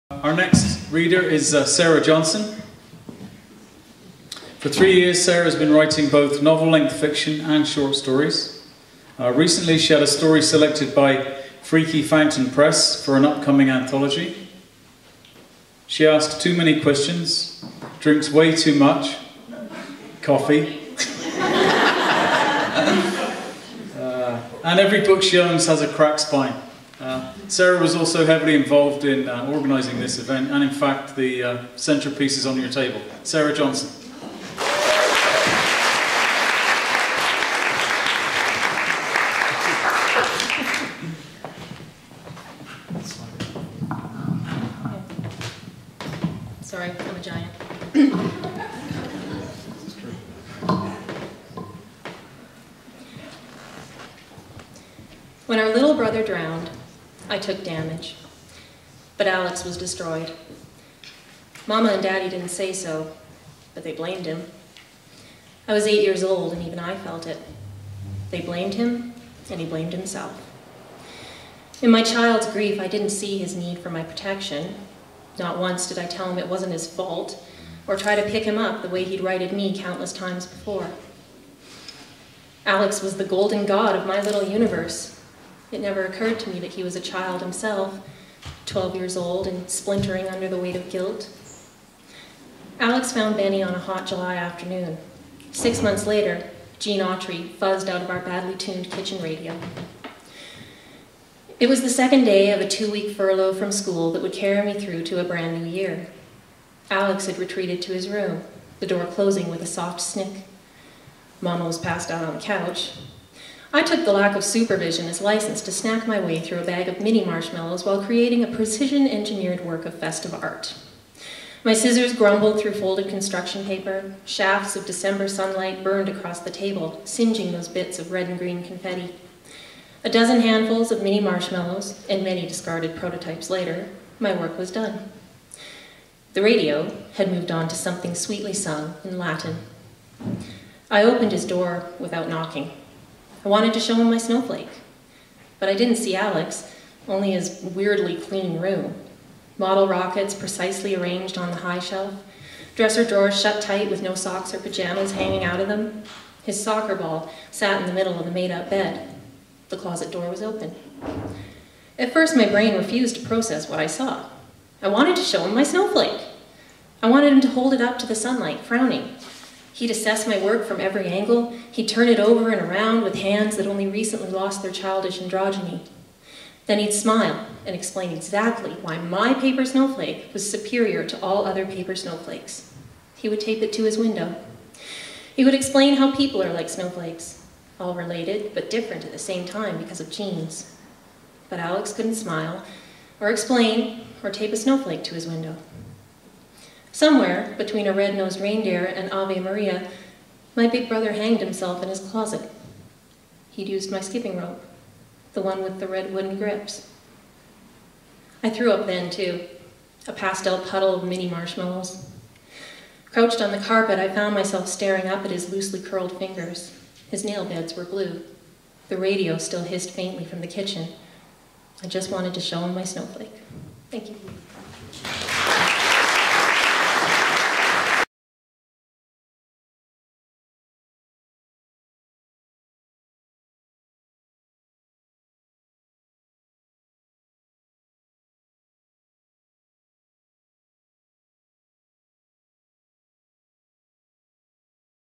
Our next reader is Sarah Johnson. For 3 years, Sarah has been writing both novel-length fiction and short stories. Recently, she had a story selected by Freaky Fountain Press for an upcoming anthology. She asked too many questions, drinks way too much coffee, and every book she owns has a cracked spine. Sarah was also heavily involved in organising this event, and in fact the centrepiece is on your table. Sarah Johnson. Sorry, I'm a giant. When our little brother drowned, I took damage, but Alex was destroyed. Mama and Daddy didn't say so, but they blamed him. I was 8 years old, and even I felt it. They blamed him, and he blamed himself. In my child's grief, I didn't see his need for my protection. Not once did I tell him it wasn't his fault, or try to pick him up the way he'd righted me countless times before. Alex was the golden god of my little universe. It never occurred to me that he was a child himself, 12 years old and splintering under the weight of guilt. Alex found Benny on a hot July afternoon. 6 months later, Gene Autry fuzzed out of our badly tuned kitchen radio. It was the second day of a 2-week furlough from school that would carry me through to a brand new year. Alex had retreated to his room, the door closing with a soft snick. Mama was passed out on the couch. I took the lack of supervision as license to snack my way through a bag of mini marshmallows while creating a precision-engineered work of festive art. My scissors grumbled through folded construction paper. Shafts of December sunlight burned across the table, singeing those bits of red and green confetti. A dozen handfuls of mini marshmallows, and many discarded prototypes later, my work was done. The radio had moved on to something sweetly sung in Latin. I opened his door without knocking. I wanted to show him my snowflake, but I didn't see Alex, only his weirdly clean room. Model rockets precisely arranged on the high shelf, dresser drawers shut tight with no socks or pajamas hanging out of them. His soccer ball sat in the middle of the made-up bed. The closet door was open. At first, my brain refused to process what I saw. I wanted to show him my snowflake. I wanted him to hold it up to the sunlight, frowning. He'd assess my work from every angle. He'd turn it over and around with hands that only recently lost their childish androgyny. Then he'd smile and explain exactly why my paper snowflake was superior to all other paper snowflakes. He would tape it to his window. He would explain how people are like snowflakes, all related but different at the same time because of genes. But Alex couldn't smile, or explain, or tape a snowflake to his window. Somewhere between a red-nosed reindeer and Ave Maria, my big brother hanged himself in his closet. He'd used my skipping rope, the one with the red wooden grips. I threw up then, too, a pastel puddle of mini marshmallows. Crouched on the carpet, I found myself staring up at his loosely curled fingers. His nail beds were blue. The radio still hissed faintly from the kitchen. I just wanted to show him my snowflake. Thank you.